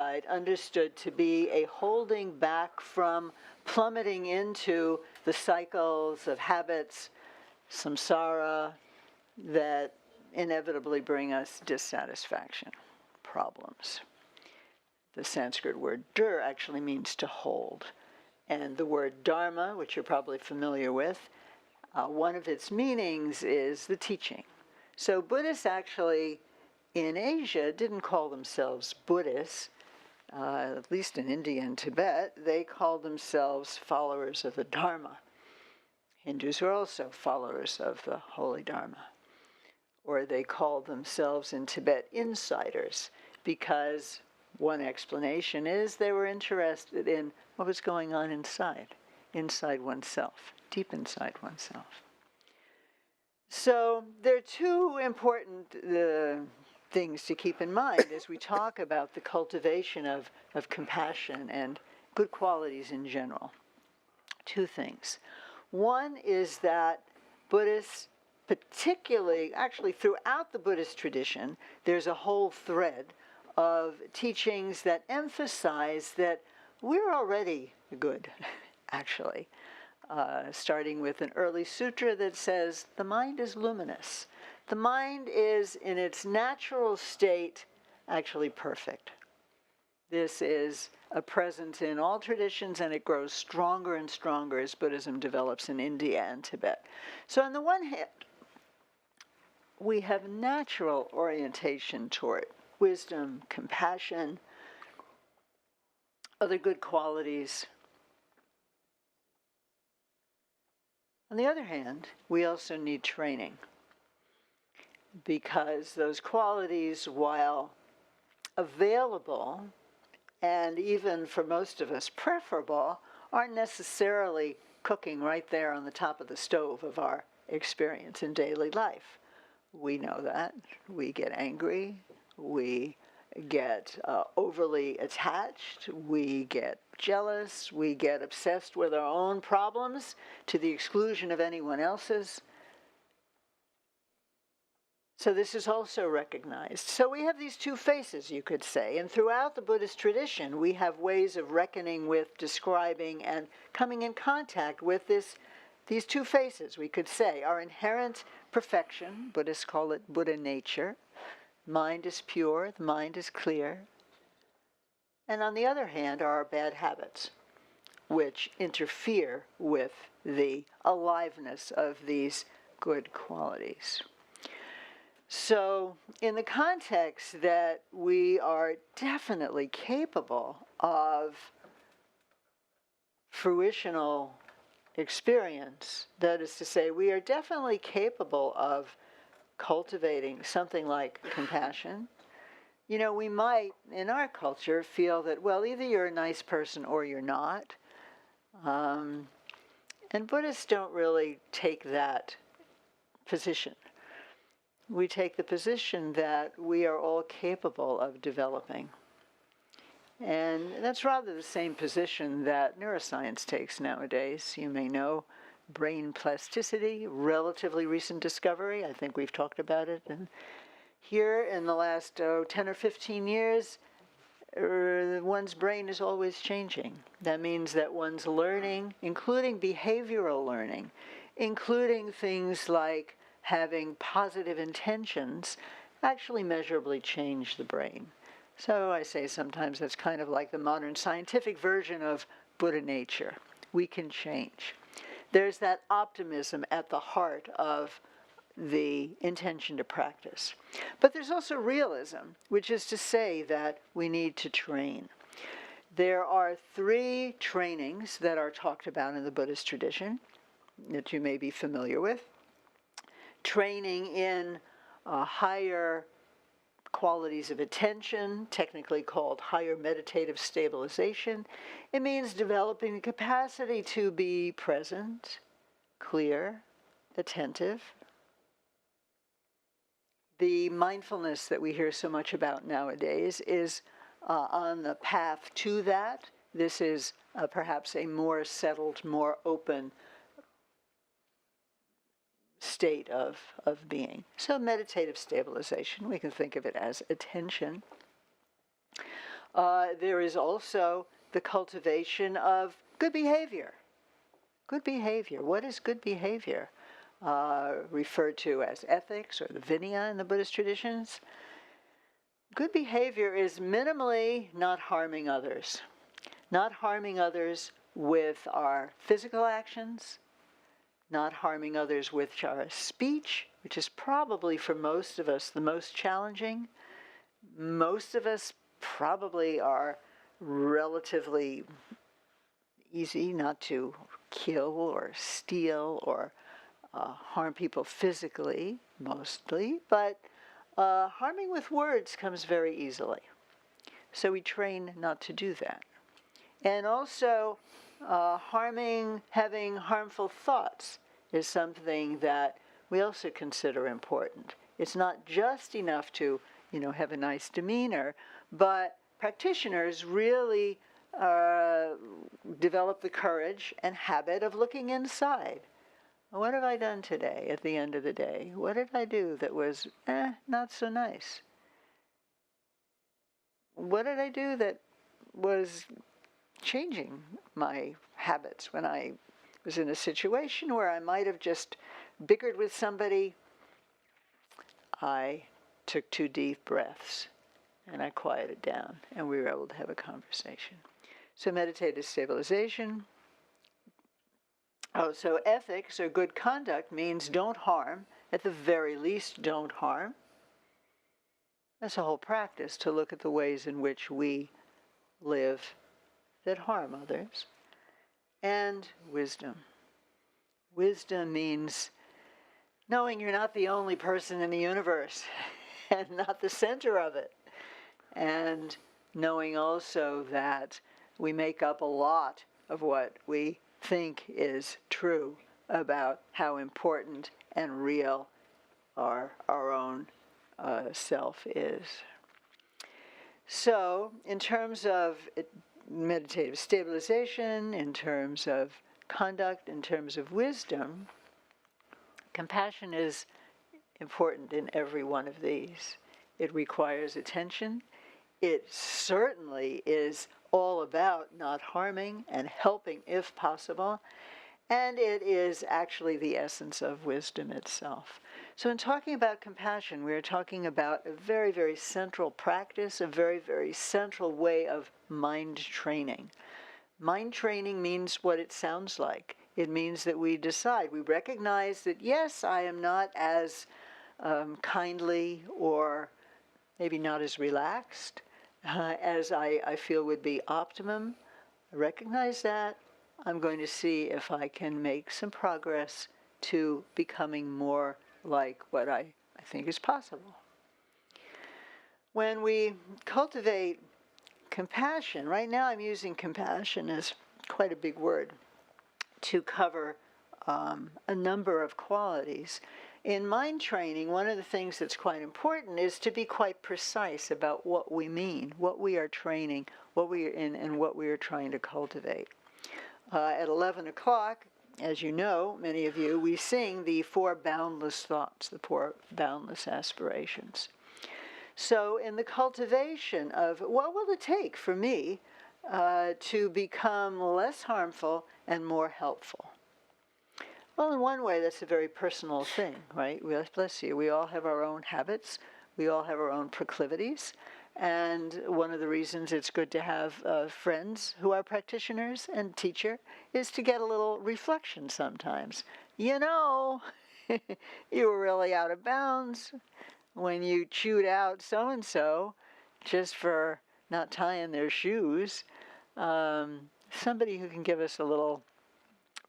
inside understood to be a holding back from plummeting into the cycles of habits, samsara, that inevitably bring us dissatisfaction, problems. The Sanskrit word dur actually means to hold. And the word dharma, which you're probably familiar with, one of its meanings is the teaching. So Buddhists actually in Asia didn't call themselves Buddhists, at least in India and Tibet. They called themselves followers of the Dharma. Hindus are also followers of the holy Dharma. Or they called themselves in Tibet insiders, because one explanation is they were interested in what was going on inside oneself, deep inside oneself. So there are two important things to keep in mind as we talk about the cultivation of compassion and good qualities in general. Two things. One is that Buddhists, particularly, actually throughout the Buddhist tradition, there's a whole thread of teachings that emphasize that we're already good, actually. Starting with an early sutra that says the mind is luminous. The mind is, in its natural state, actually perfect. This is a presence in all traditions, and it grows stronger and stronger as Buddhism develops in India and Tibet. So on the one hand, we have natural orientation toward wisdom, compassion, other good qualities. On the other hand, we also need training, because those qualities, while available and even for most of us preferable, aren't necessarily cooking right there on the top of the stove of our experience in daily life. We know that. We get angry. We get overly attached. We get jealous. We get obsessed with our own problems to the exclusion of anyone else's. So this is also recognized. So we have these two faces, you could say, and throughout the Buddhist tradition, we have ways of reckoning with, describing, and coming in contact with these two faces, we could say. Our inherent perfection, Buddhists call it Buddha nature. Mind is pure, the mind is clear. And on the other hand are our bad habits, which interfere with the aliveness of these good qualities. So in the context that we are definitely capable of fruitional experience, that is to say, we are definitely capable of cultivating something like compassion. You know, we might, in our culture, feel that, well, either you're a nice person or you're not. And Buddhists don't really take that position. We take the position that we are all capable of developing. And that's rather the same position that neuroscience takes nowadays. You may know brain plasticity, relatively recent discovery. I think we've talked about it. And here in the last 10 or 15 years, one's brain is always changing. That means that one's learning, including behavioral learning, including things like having positive intentions, actually measurably change the brain. So I say sometimes that's kind of like the modern scientific version of Buddha nature. We can change. There's that optimism at the heart of the intention to practice. But there's also realism, which is to say that we need to train. There are 3 trainings that are talked about in the Buddhist tradition that you may be familiar with. Training in higher qualities of attention, technically called higher meditative stabilization. It means developing the capacity to be present, clear, attentive. The mindfulness that we hear so much about nowadays is on the path to that. This is perhaps a more settled, more open state of being. So meditative stabilization, we can think of it as attention. There is also the cultivation of good behavior. Good behavior. What is good behavior? Referred to as ethics or the Vinaya in the Buddhist traditions. Good behavior is minimally not harming others. Not harming others with our physical actions, not harming others with our speech, which is probably for most of us the most challenging. Most of us probably are relatively easy not to kill or steal or harm people physically, mostly, but harming with words comes very easily. So we train not to do that. And also, having harmful thoughts is something that we also consider important. It's not just enough to, have a nice demeanor, but practitioners really develop the courage and habit of looking inside. What have I done today at the end of the day? What did I do that was not so nice? What did I do that was changing my habits when I was in a situation where I might have just bickered with somebody? I took 2 deep breaths and I quieted down and we were able to have a conversation. So meditative stabilization. So ethics or good conduct means don't harm. At the very least, don't harm. That's a whole practice to look at the ways in which we live that harm others. And wisdom. Wisdom means knowing you're not the only person in the universe and not the center of it. And knowing also that we make up a lot of what we think is true about how important and real our own self is. So, in terms of meditative stabilization, in terms of conduct, in terms of wisdom, compassion is important in every one of these. It requires attention. It certainly is all about not harming and helping if possible. And it is actually the essence of wisdom itself. So in talking about compassion, we're talking about a very, very central practice, a very, very central way of mind training. Mind training means what it sounds like. It means that we decide, we recognize that, yes, I am not as kindly or maybe not as relaxed as I feel would be optimum. I recognize that. I'm going to see if I can make some progress to becoming more like what I think is possible. When we cultivate compassion, right now I'm using compassion as quite a big word to cover a number of qualities. In mind training, one of the things that's quite important is to be quite precise about what we mean, what we are training, what we are in, and what we are trying to cultivate. At 11 o'clock, as you know, many of you, we sing the 4 boundless thoughts, the 4 boundless aspirations. So in the cultivation of what will it take for me to become less harmful and more helpful? Well, in one way, that's a very personal thing, right? Bless you. We all have our own habits. We all have our own proclivities. And one of the reasons it's good to have friends who are practitioners and teacher is to get a little reflection sometimes. You know, you were really out of bounds when you chewed out so-and-so just for not tying their shoes. Somebody who can give us a little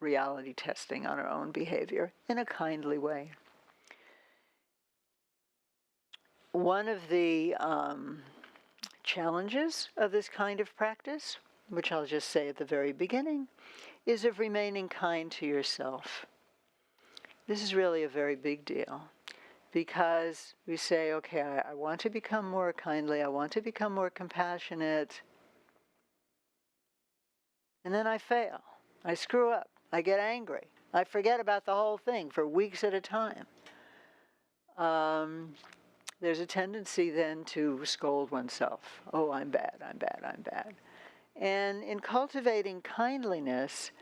reality testing on our own behavior in a kindly way. One of the challenges of this kind of practice, which I'll just say at the very beginning, is of remaining kind to yourself. This is really a very big deal because we say, okay, I want to become more kindly, I want to become more compassionate, and then I fail. I screw up. I get angry. I forget about the whole thing for weeks at a time. there's a tendency then to scold oneself. Oh, I'm bad, I'm bad, I'm bad. And in cultivating kindliness,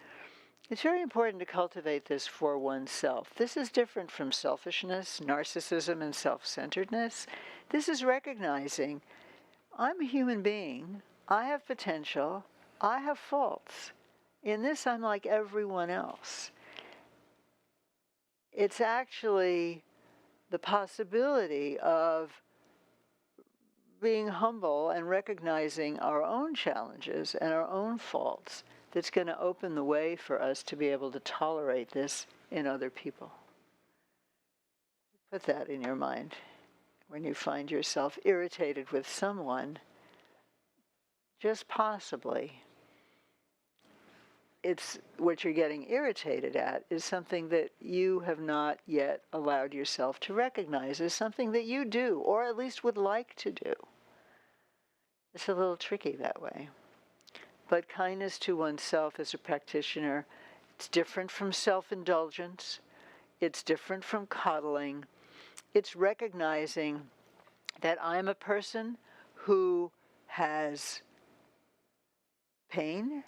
it's very important to cultivate this for oneself. This is different from selfishness, narcissism, and self-centeredness. This is recognizing, I'm a human being, I have potential, I have faults. In this, I'm like everyone else. It's actually the possibility of being humble and recognizing our own challenges and our own faults that's going to open the way for us to be able to tolerate this in other people. Put that in your mind when you find yourself irritated with someone. Just possibly, it's what you're getting irritated at is something that you have not yet allowed yourself to recognize as something that you do, or at least would like to do. It's a little tricky that way. But kindness to oneself as a practitioner, it's different from self-indulgence. It's different from coddling. It's recognizing that I'm a person who has pain.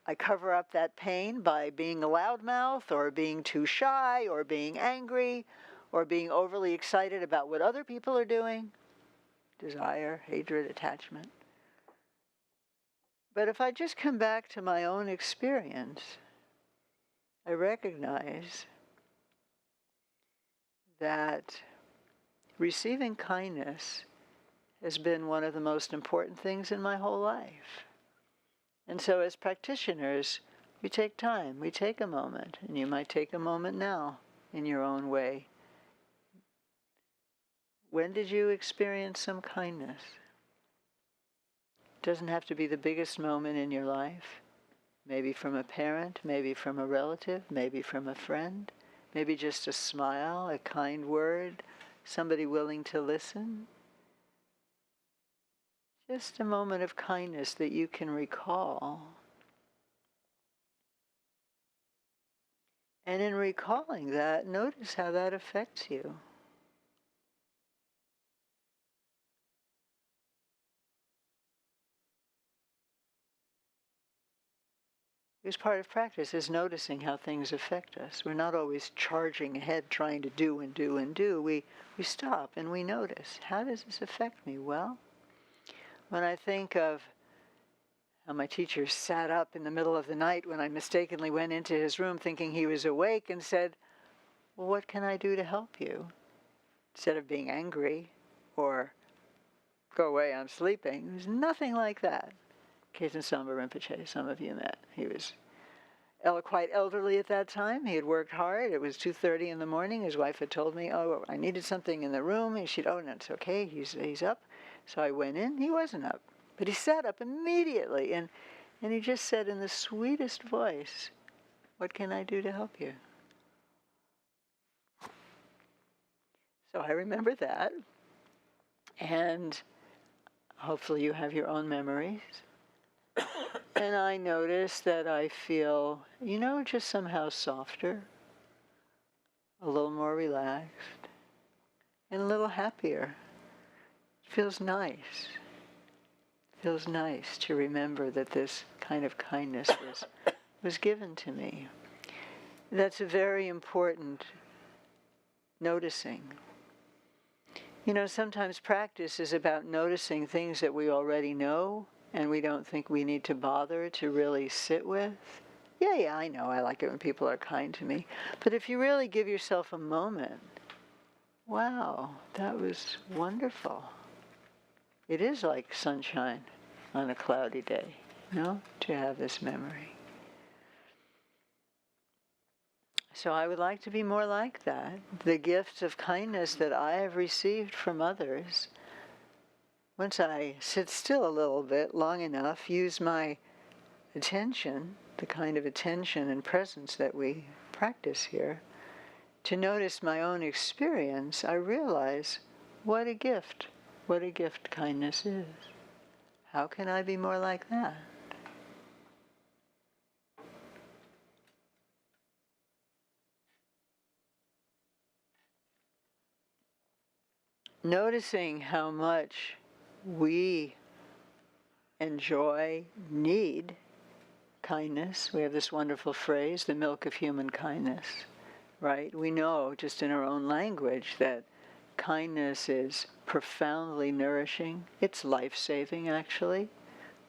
I cover up that pain by being a loudmouth, or being too shy, or being angry, or being overly excited about what other people are doing. Desire, hatred, attachment. But if I just come back to my own experience, I recognize that receiving kindness has been one of the most important things in my whole life. And so as practitioners, we take time, we take a moment, and you might take a moment now in your own way. When did you experience some kindness? It doesn't have to be the biggest moment in your life. Maybe from a parent, maybe from a relative, maybe from a friend, maybe just a smile, a kind word, somebody willing to listen. Just a moment of kindness that you can recall. And in recalling that, notice how that affects you. Because part of practice is noticing how things affect us. We're not always charging ahead trying to do and do and do. We stop and we notice. How does this affect me? Well, when I think of how my teacher sat up in the middle of the night when I mistakenly went into his room thinking he was awake and said, well, what can I do to help you? Instead of being angry or go away, I'm sleeping. There's nothing like that. Kaizen Samba Rinpoche, some of you met. He was quite elderly at that time. He had worked hard. It was 2:30 in the morning. His wife had told me, oh, I needed something in the room. And she'd, oh, no, it's okay. He's up. So I went in. He wasn't up. But he sat up immediately. And he just said in the sweetest voice, what can I do to help you? So I remember that. And hopefully you have your own memories. And I notice that I feel, just somehow softer, a little more relaxed, and a little happier. It feels nice. It feels nice to remember that this kind of kindness was given to me. That's a very important noticing. Sometimes practice is about noticing things that we already know, and we don't think we need to bother to really sit with. Yeah, I know, I like it when people are kind to me. But if you really give yourself a moment, wow, that was wonderful. It is like sunshine on a cloudy day, to have this memory. So I would like to be more like that. The gifts of kindness that I have received from others, once I sit still a little bit long enough, use my attention, the kind of attention and presence that we practice here, to notice my own experience, I realize what a gift kindness is. How can I be more like that? noticing how much we enjoy, need kindness. We have this wonderful phrase, the milk of human kindness, right? We know just in our own language that kindness is profoundly nourishing. It's life-saving, actually.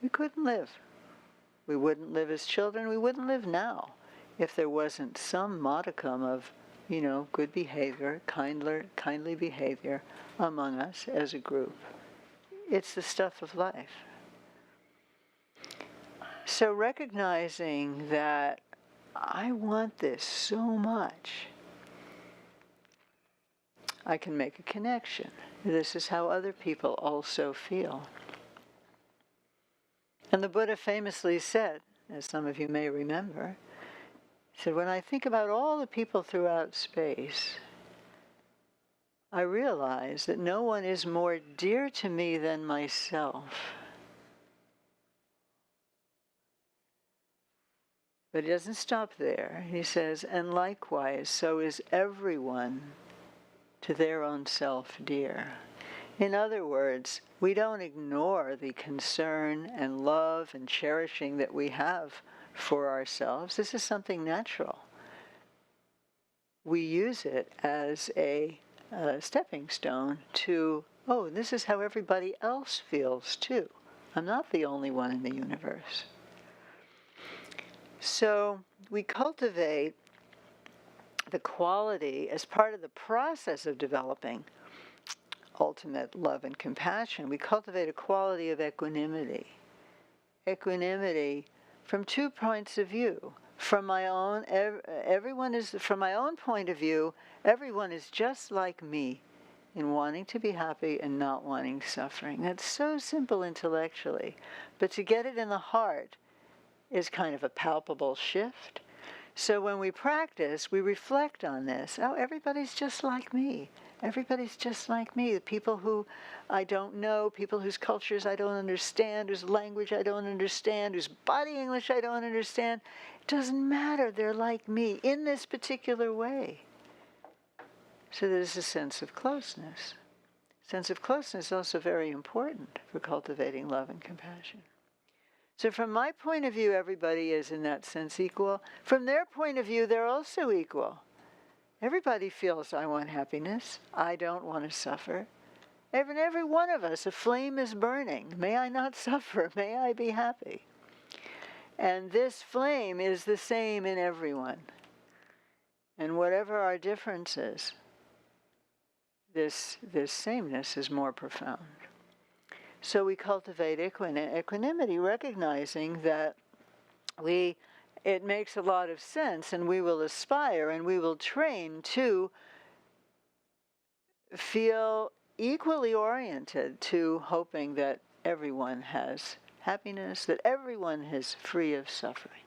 We couldn't live. We wouldn't live as children. We wouldn't live now if there wasn't some modicum of, good behavior, kindly behavior among us as a group. It's the stuff of life. So recognizing that I want this so much, I can make a connection. This is how other people also feel. And the Buddha famously said, as some of you may remember, he said, when I think about all the people throughout space, I realize that no one is more dear to me than myself. But he doesn't stop there. He says, and likewise, so is everyone to their own self dear. In other words, we don't ignore the concern and love and cherishing that we have for ourselves. This is something natural. We use it as a stepping stone to, oh, this is how everybody else feels too. I'm not the only one in the universe. So we cultivate the quality as part of the process of developing ultimate love and compassion. We cultivate a quality of equanimity. Equanimity from 2 points of view. From my own, from my own point of view, everyone is just like me in wanting to be happy and not wanting suffering. That's so simple intellectually, but to get it in the heart is kind of a palpable shift. So when we practice, we reflect on this. Oh, everybody's just like me. Everybody's just like me. The people who I don't know, people whose cultures I don't understand, whose language I don't understand, whose body English I don't understand, it doesn't matter. They're like me in this particular way. So there's a sense of closeness. Sense of closeness is also very important for cultivating love and compassion. So from my point of view, everybody is in that sense equal. From their point of view, they're also equal. Everybody feels, I want happiness. I don't want to suffer. Every one of us, a flame is burning. May I not suffer. May I be happy. And this flame is the same in everyone. And whatever our differences, this sameness is more profound. So we cultivate equanimity, recognizing that it makes a lot of sense, and we will aspire and we will train to feel equally oriented to hoping that everyone has happiness, that everyone is free of suffering.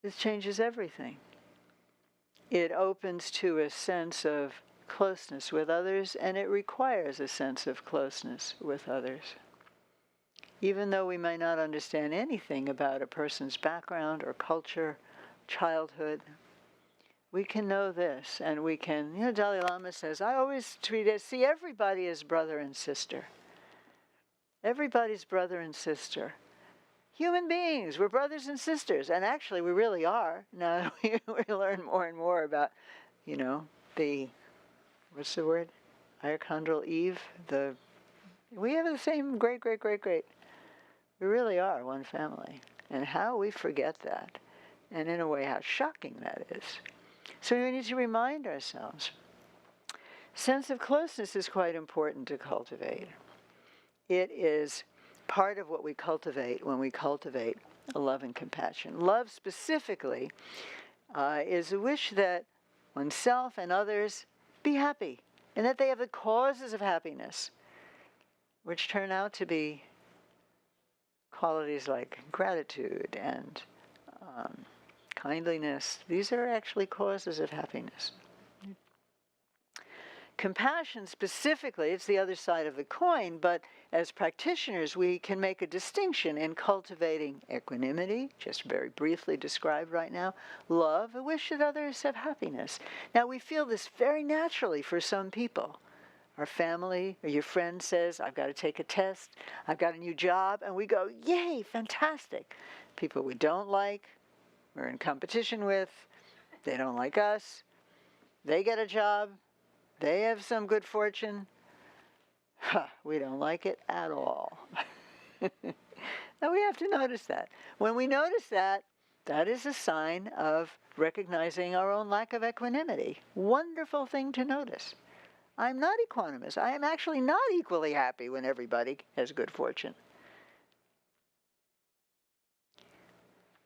This changes everything. It opens to a sense of closeness with others, and it requires a sense of closeness with others. Even though we may not understand anything about a person's background or culture, childhood, we can know this, and we can, Dalai Lama says, I always see everybody as brother and sister. Everybody's brother and sister. Human beings, we're brothers and sisters, and actually we really are. Now we learn more and more about, the, what's the word? Mitochondrial Eve. We have the same great. We really are one family. And how we forget that. And in a way, how shocking that is. So we need to remind ourselves. Sense of closeness is quite important to cultivate. It is part of what we cultivate when we cultivate a love and compassion. Love specifically is a wish that oneself and others be happy, and that they have the causes of happiness, which turn out to be qualities like gratitude and kindliness. These are actually causes of happiness. Compassion specifically, it's the other side of the coin, but as practitioners, we can make a distinction in cultivating equanimity, just very briefly described right now, love, a wish that others have happiness. Now, we feel this very naturally for some people. Our family or your friend says, I've got to take a test, I've got a new job, and we go, yay, fantastic. People we don't like, we're in competition with, they don't like us, they get a job, they have some good fortune. We don't like it at all. Now we have to notice that. When we notice that, that is a sign of recognizing our own lack of equanimity. Wonderful thing to notice. I'm not equanimous. I am actually not equally happy when everybody has good fortune.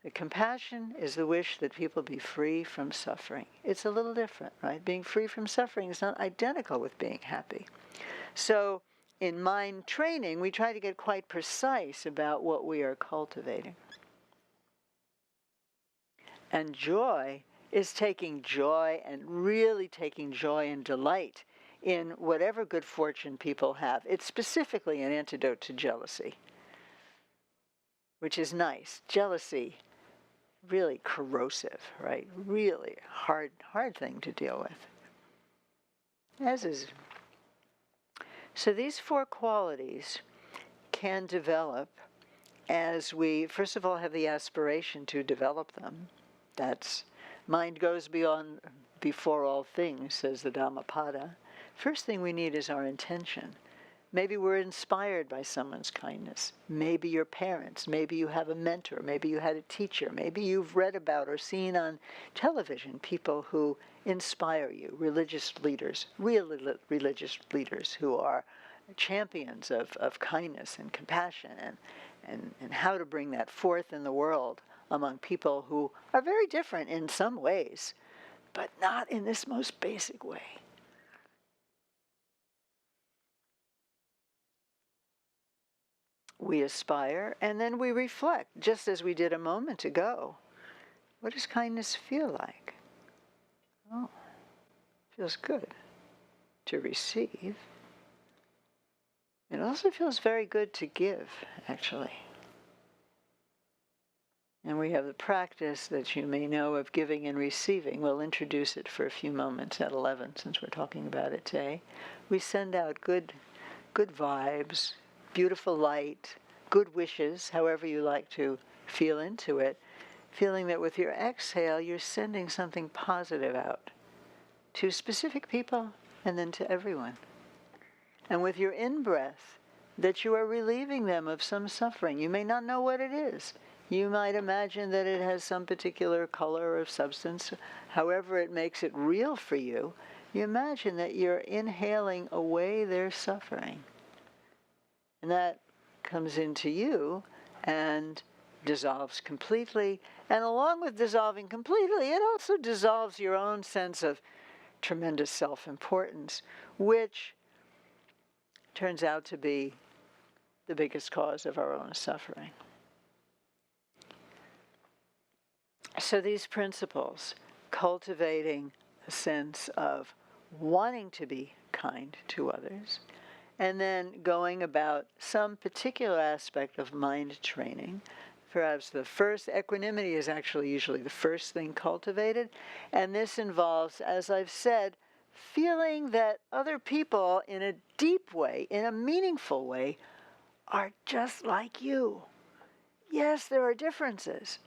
The compassion is the wish that people be free from suffering. It's a little different, right? Being free from suffering is not identical with being happy. So in mind training, we try to get quite precise about what we are cultivating. And joy is taking joy and really taking joy and delight in whatever good fortune people have. It's specifically an antidote to jealousy, which is nice. Jealousy, really corrosive, right? Really hard thing to deal with. As is. So these four qualities can develop as we, first of all, have the aspiration to develop them. That's, mind goes before all things, says the Dhammapada. First thing we need is our intention. Maybe we're inspired by someone's kindness. Maybe your parents. Maybe you have a mentor. Maybe you had a teacher. Maybe you've read about or seen on television people who inspire you, religious leaders, real religious leaders who are champions of kindness and compassion and how to bring that forth in the world among people who are very different in some ways, but not in this most basic way. We aspire, and then we reflect, just as we did a moment ago. What does kindness feel like? Oh, feels good to receive. It also feels very good to give, actually. And we have the practice that you may know of giving and receiving. We'll introduce it for a few moments at 11, since we're talking about it today. We send out good vibes, beautiful light, good wishes, however you like to feel into it, feeling that with your exhale, you're sending something positive out to specific people and then to everyone. And with your in-breath, that you are relieving them of some suffering. You may not know what it is. You might imagine that it has some particular color or substance. However it makes it real for you, you imagine that you're inhaling away their suffering. And that comes into you and dissolves completely. And along with dissolving completely, it also dissolves your own sense of tremendous self-importance, which turns out to be the biggest cause of our own suffering. So these principles, cultivating a sense of wanting to be kind to others, and then going about some particular aspect of mind training. Perhaps the first, equanimity is actually usually the first thing cultivated, and this involves, as I've said, feeling that other people in a deep way, in a meaningful way, are just like you. Yes, there are differences,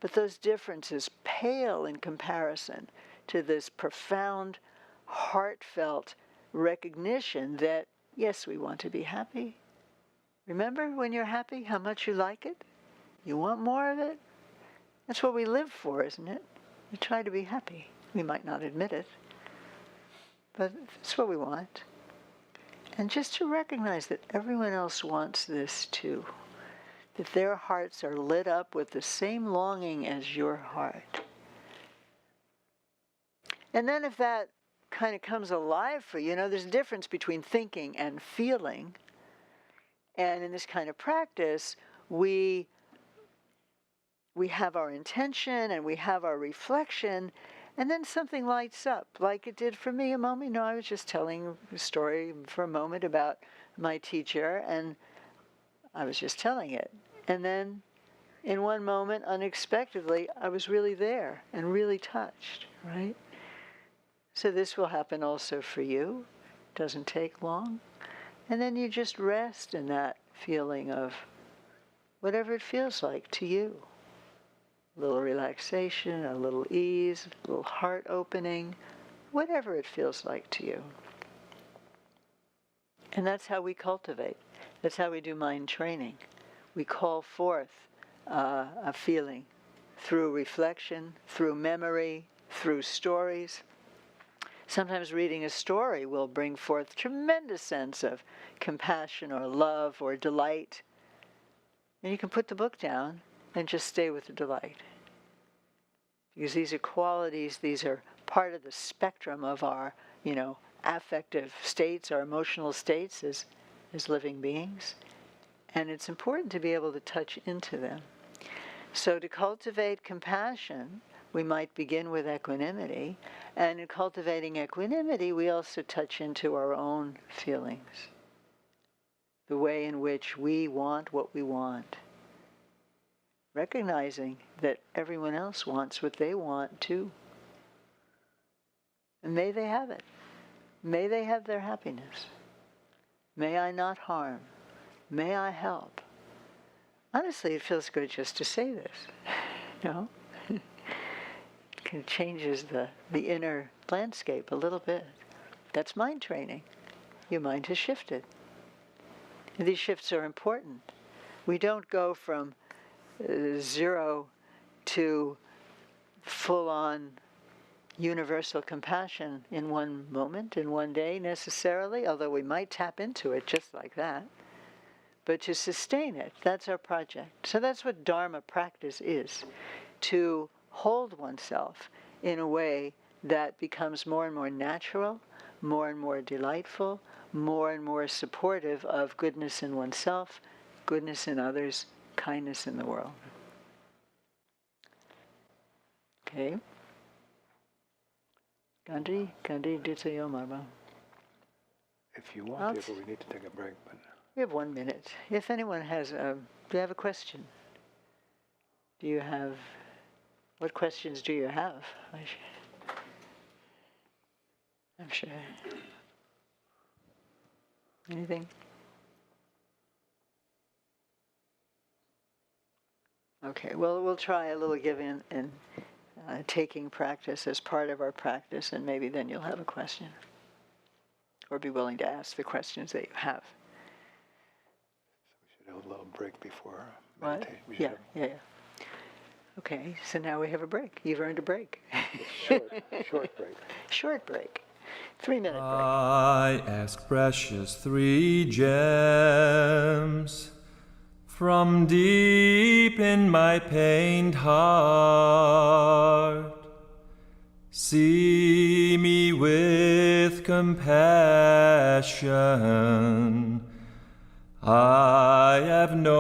but those differences pale in comparison to this profound, heartfelt recognition that yes, we want to be happy. Remember when you're happy, how much you like it? You want more of it? That's what we live for, isn't it? We try to be happy. We might not admit it, but it's what we want. And just to recognize that everyone else wants this too, that their hearts are lit up with the same longing as your heart. And then if that kind of comes alive for you, there's a difference between thinking and feeling. And in this kind of practice, we have our intention and we have our reflection, And then something lights up, like it did for me a moment. You know, I was just telling a story for a moment about my teacher, and I was just telling it. And then in one moment, unexpectedly, I was really there and really touched, right? So this will happen also for you. It doesn't take long. And then you just rest in that feeling of whatever it feels like to you. A little relaxation, a little ease, a little heart opening, whatever it feels like to you. And that's how we cultivate. That's how we do mind training. We call forth a feeling through reflection, through memory, through stories. Sometimes reading a story will bring forth tremendous sense of compassion or love or delight. And you can put the book down and just stay with the delight. Because these are qualities, these are part of the spectrum of our, affective states, our emotional states as living beings. And it's important to be able to touch into them. So to cultivate compassion, we might begin with equanimity. And in cultivating equanimity, we also touch into our own feelings. The way in which we want what we want. Recognizing that everyone else wants what they want too. And may they have it. May they have their happiness. May I not harm. May I help. Honestly, it feels good just to say this. No? It kind of changes the inner landscape a little bit. That's mind training. Your mind has shifted. And these shifts are important. We don't go from 0 to full-on universal compassion in one moment, in one day necessarily, although we might tap into it just like that. But to sustain it, that's our project. So that's what Dharma practice is, to hold oneself in a way that becomes more and more natural, more and more delightful, more and more supportive of goodness in oneself, goodness in others, kindness in the world. Okay. Gandhi Ditsayo Marba. If you want to, we need to take a break. But we have 1 minute. If anyone has do you have a question? What questions do you have? I'm sure. Anything? Okay, well, we'll try a little giving and taking practice as part of our practice, and maybe then you'll have a question. Or be willing to ask the questions that you have. So we should have a little break before meditation. meditation. Yeah. Okay, so now we have a break. You've earned a break. Short break. Short break. 3-minute break. I ask precious 3 gems from deep in my pained heart. See me with compassion. I have no